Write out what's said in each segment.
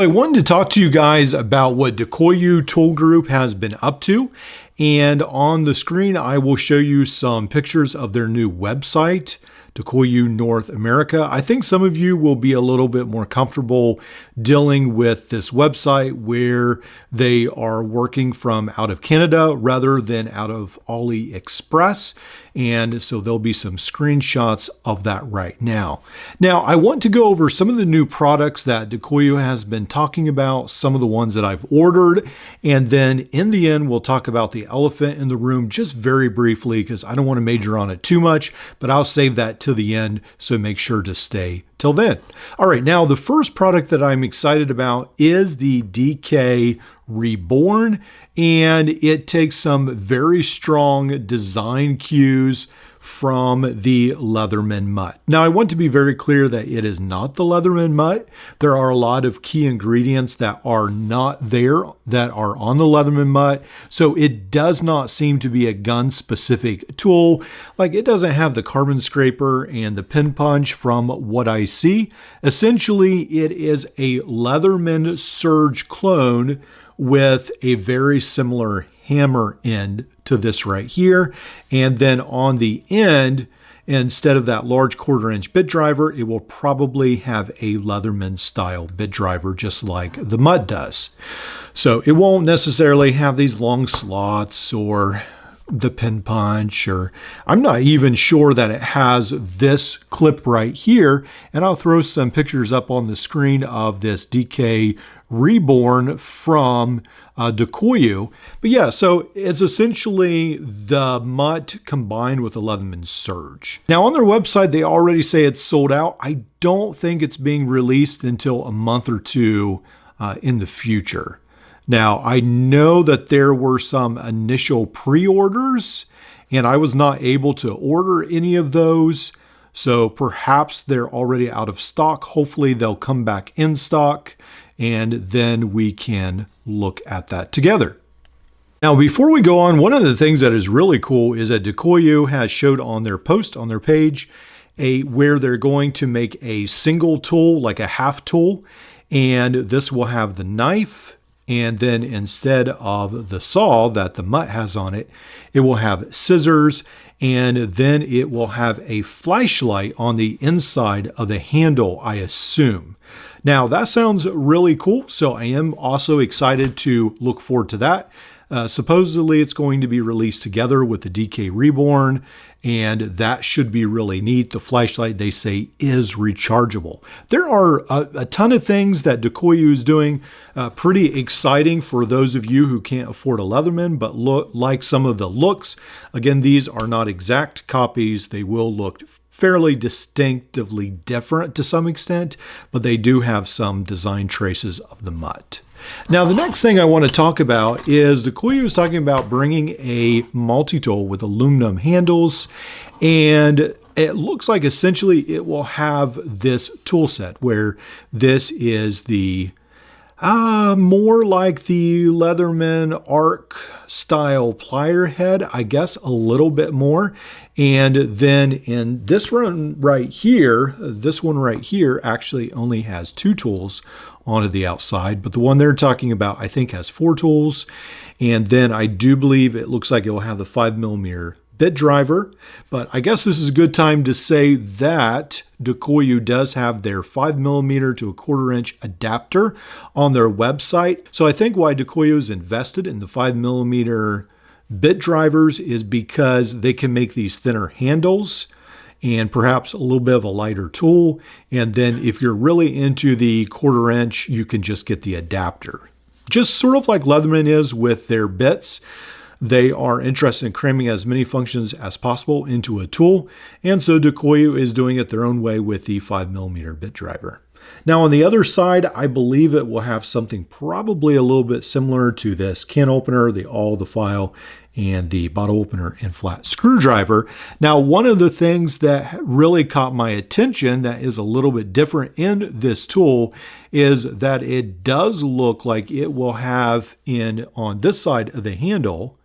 I wanted to talk to you guys about what Dakoyu Tool Group has been up to. And on the screen, I will show you some pictures of their new website, Dakoyu North America. I think some of you will be a little bit more comfortable dealing with this website where they are working from out of Canada rather than out of AliExpress. And so there'll be some screenshots of that right now. Now, I want to go over some of the new products that Dakoyu has been talking about, some of the ones that I've ordered, and then in the end, we'll talk about the elephant in the room just very briefly because I don't want to major on it too much, but I'll save that till the end, so make sure to stay till then. All right, now the first product that I'm excited about is the DK Reborn, and it takes some very strong design cues from the Leatherman Mutt. Now, I want to be very clear that it is not the Leatherman Mutt. There are a lot of key ingredients that are not there that are on the Leatherman Mutt, so it does not seem to be a gun-specific tool. Like, it doesn't have the carbon scraper and the pin punch from what I see. Essentially, it is a Leatherman Surge clone with a very similar hammer end to this right here. And then on the end, instead of that large 1/4-inch bit driver, it will probably have a Leatherman style bit driver, just like the Mutt does. So it won't necessarily have these long slots or the pin punch, or I'm not even sure that it has this clip right here. And I'll throw some pictures up on the screen of this DK Reborn from Dakoyu. But yeah, so it's essentially the Mutt combined with the Leatherman Surge. Now on their website, they already say it's sold out. I don't think it's being released until a month or two in the future. Now, I know that there were some initial pre-orders, and I was not able to order any of those. So perhaps they're already out of stock. Hopefully they'll come back in stock, and then we can look at that together. Now, before we go on, one of the things that is really cool is that Dakoyu has showed on their post on their page where they're going to make a single tool, like a half tool, and this will have the knife. And then instead of the saw that the Mutt has on it, it will have scissors, and then it will have a flashlight on the inside of the handle, I assume. Now, that sounds really cool, so I am also excited to look forward to that. Supposedly, it's going to be released together with the DK Reborn, and that should be really neat. The flashlight, they say, is rechargeable. There are a ton of things that Dakoyu is doing, pretty exciting for those of you who can't afford a Leatherman, but like some of the looks. Again, these are not exact copies. They will look fairly distinctively different to some extent, but they do have some design traces of the Mutt. Now, the next thing I want to talk about is Dakoyu is talking about bringing a multi-tool with aluminum handles, and it looks like essentially it will have this tool set where this is the more like the Leatherman arc style plier head, I guess a little bit more. And then in this one right here actually only has 2 tools onto the outside, but the one they're talking about, I think, has 4 tools. And then I do believe it looks like it will have the 5mm bit driver, but I guess this is a good time to say that Dakoyu does have their 5mm to a 1/4-inch adapter on their website. So I think why Dakoyu is invested in the 5mm bit drivers is because they can make these thinner handles and perhaps a little bit of a lighter tool. And then if you're really into the 1/4-inch, you can just get the adapter. Just sort of like Leatherman is with their bits. They are interested in cramming as many functions as possible into a tool, and so Dakoyu is doing it their own way with the 5mm bit driver. Now on the other side, I believe it will have something probably a little bit similar to this can opener, the file, and the bottle opener and flat screwdriver. Now, one of the things that really caught my attention that is a little bit different in this tool is that it does look like it will have on this side of the handle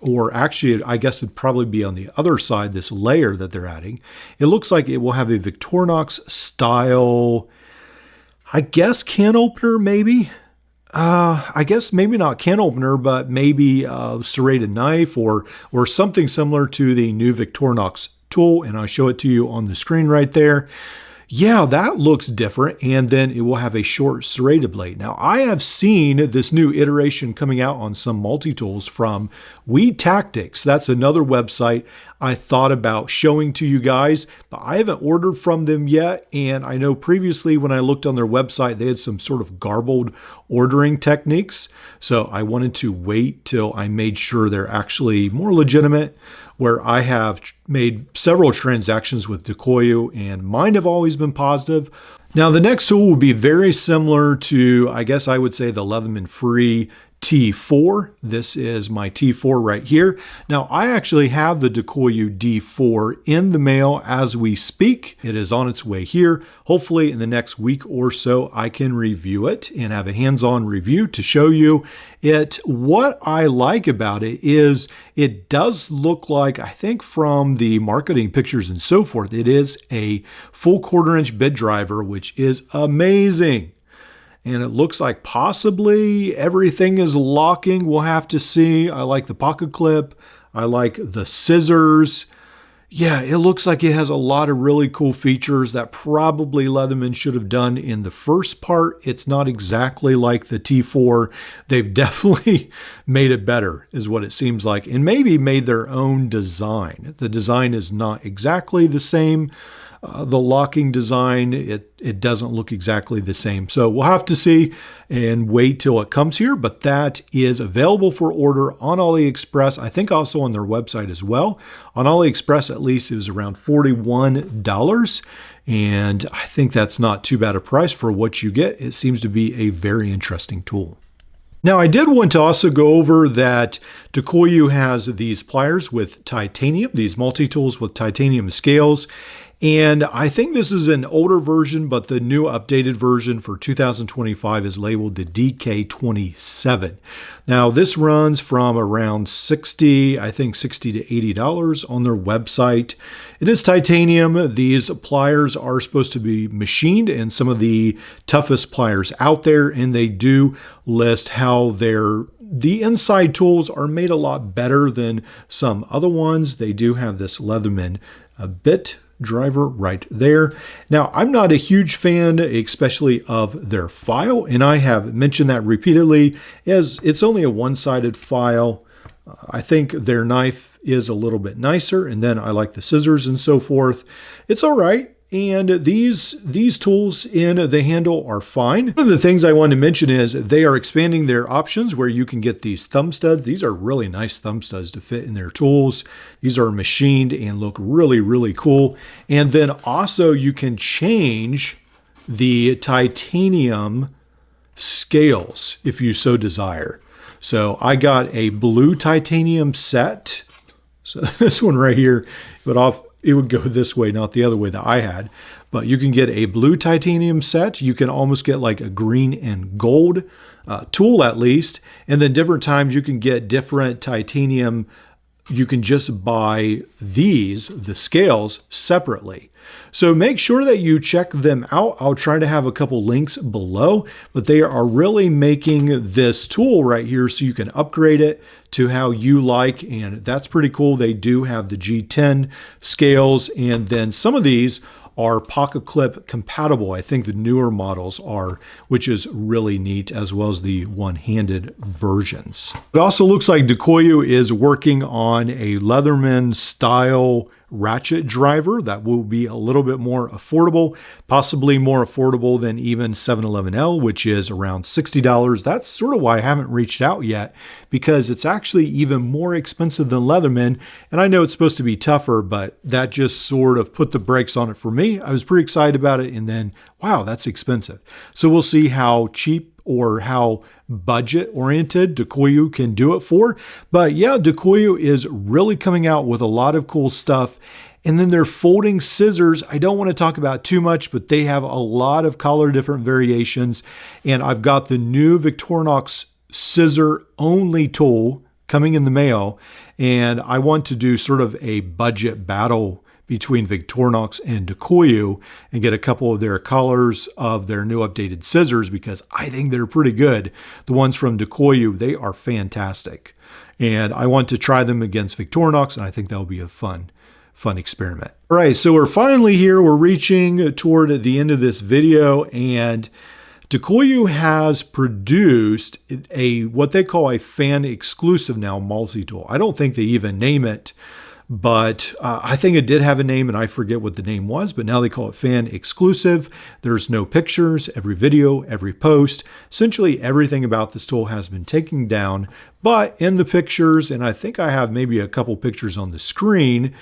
or actually, I guess it'd probably be on the other side, this layer that they're adding. It looks like it will have a Victorinox style, I guess can opener maybe. I guess maybe not can opener, but maybe a serrated knife or something similar to the new Victorinox tool, and I'll show it to you on the screen right there. Yeah, that looks different, and then it will have a short serrated blade. Now, I have seen this new iteration coming out on some multi-tools from Weed Tactics. That's another website I thought about showing to you guys, but I haven't ordered from them yet, and I know previously when I looked on their website, they had some sort of garbled ordering techniques, so I wanted to wait till I made sure they're actually more legitimate, where I have made several transactions with Dakoyu, and mine have always been positive. Now, the next tool would be very similar to, I guess I would say, the Leatherman Free T4. This is my T4 right here. Now, I actually have the Decoyu D4 in the mail as we speak. It is on its way here. Hopefully in the next week or so, I can review it and have a hands-on review to show you it. What I like about it is it does look like, I think from the marketing pictures and so forth, it is a full 1/4" bit driver, which is amazing. And it looks like possibly everything is locking. We'll have to see. I like the pocket clip. I like the scissors. Yeah, it looks like it has a lot of really cool features that probably Leatherman should have done in the first part. It's not exactly like the T4. They've definitely made it better, is what it seems like, and maybe made their own design. The design is not exactly the same. The locking design, it doesn't look exactly the same. So we'll have to see and wait till it comes here, but that is available for order on AliExpress. I think also on their website as well. On AliExpress, at least, it was around $41. And I think that's not too bad a price for what you get. It seems to be a very interesting tool. Now, I did want to also go over that Dakoyu has these pliers with titanium, these multi-tools with titanium scales. And I think this is an older version, but the new updated version for 2025 is labeled the DK27. Now, this runs from around $60 to $80 on their website. It is titanium. These pliers are supposed to be machined in some of the toughest pliers out there, and they do list how the inside tools are made a lot better than some other ones. They do have this Leatherman bit driver right there. Now, I'm not a huge fan, especially of their file, and I have mentioned that repeatedly, as it's only a one-sided file. I think their knife is a little bit nicer, and then I like the scissors and so forth. It's all right. And these tools in the handle are fine. One of the things I wanted to mention is they are expanding their options where you can get these thumb studs. These are really nice thumb studs to fit in their tools. These are machined and look really, really cool. And then also you can change the titanium scales if you so desire. So I got a blue titanium set. So this one right here, it would go this way, not the other way that I had. But you can get a blue titanium set. You can almost get like a green and gold tool at least. And then different times you can get different titanium. You can just buy the scales separately. So make sure that you check them out. I'll try to have a couple links below, but they are really making this tool right here so you can upgrade it to how you like, and that's pretty cool. They do have the G10 scales, and then some of these are pocket clip compatible. I think the newer models are, which is really neat, as well as the one-handed versions. It also looks like Dakoyu is working on a Leatherman style ratchet driver that will be a little bit more affordable, possibly more affordable than even 711L, which is around $60. That's sort of why I haven't reached out yet, because it's actually even more expensive than Leatherman. And I know it's supposed to be tougher, but that just sort of put the brakes on it for me. I was pretty excited about it, and then, wow, that's expensive. So we'll see how cheap or how budget oriented Dakoyu can do it for. But yeah, Dakoyu is really coming out with a lot of cool stuff. And then their folding scissors, I don't want to talk about too much, but they have a lot of color different variations. And I've got the new Victorinox scissor only tool coming in the mail. And I want to do sort of a budget battle between Victorinox and Dakoyu and get a couple of their colors of their new updated scissors, because I think they're pretty good. The ones from Dakoyu, they are fantastic. And I want to try them against Victorinox, and I think that'll be a fun experiment. All right, so we're finally here. We're reaching toward the end of this video, and Dakoyu has produced what they call a fan exclusive now multi-tool. I don't think they even name it, but I think it did have a name, and I forget what the name was, but now they call it fan exclusive. There's no pictures. Every video, every post, essentially everything about this tool has been taken down. But in the pictures, and I think I have maybe a couple pictures on the screen,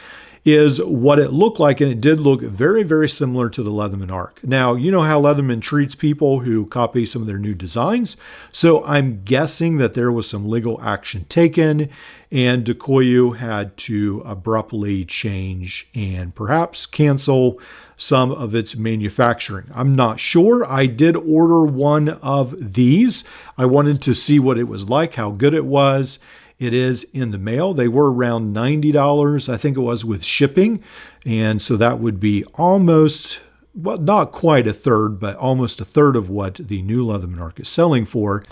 is what it looked like, and it did look very, very similar to the Leatherman Arc. Now, you know how Leatherman treats people who copy some of their new designs, so I'm guessing that there was some legal action taken, and Dakoyu had to abruptly change and perhaps cancel some of its manufacturing. I'm not sure. I did order one of these. I wanted to see what it was like, how good it was. It is in the mail. They were around $90, I think it was, with shipping. And so that would be almost, well, not quite a third, but almost a third of what the new Leatherman Arc is selling for.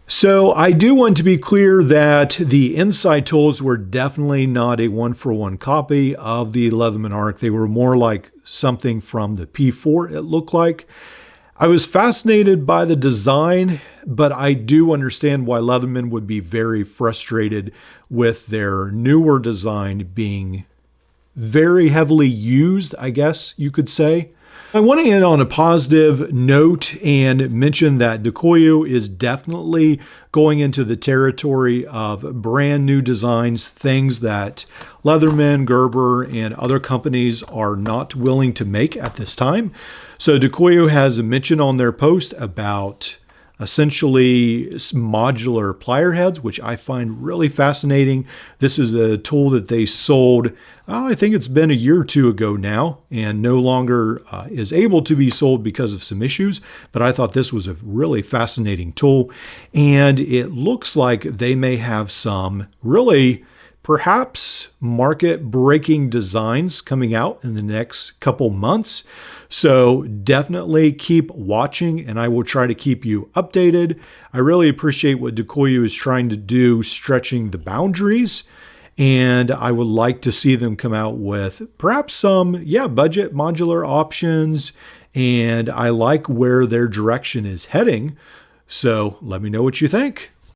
So I do want to be clear that the inside tools were definitely not a one-for-one copy of the Leatherman Arc. They were more like something from the P4, it looked like. I was fascinated by the design, but I do understand why Leatherman would be very frustrated with their newer design being very heavily used, I guess you could say. I want to end on a positive note and mention that Dakoyu is definitely going into the territory of brand new designs, things that Leatherman, Gerber, and other companies are not willing to make at this time. So Dakoyu has a mention on their post about essentially modular plier heads, which I find really fascinating. This is a tool that they sold, I think it's been a year or two ago now, and no longer is able to be sold because of some issues. But I thought this was a really fascinating tool, and it looks like they may have some really perhaps market-breaking designs coming out in the next couple months. So definitely keep watching, and I will try to keep you updated. I really appreciate what Dakoyu is trying to do, stretching the boundaries, and I would like to see them come out with perhaps some, budget modular options, and I like where their direction is heading. So let me know what you think.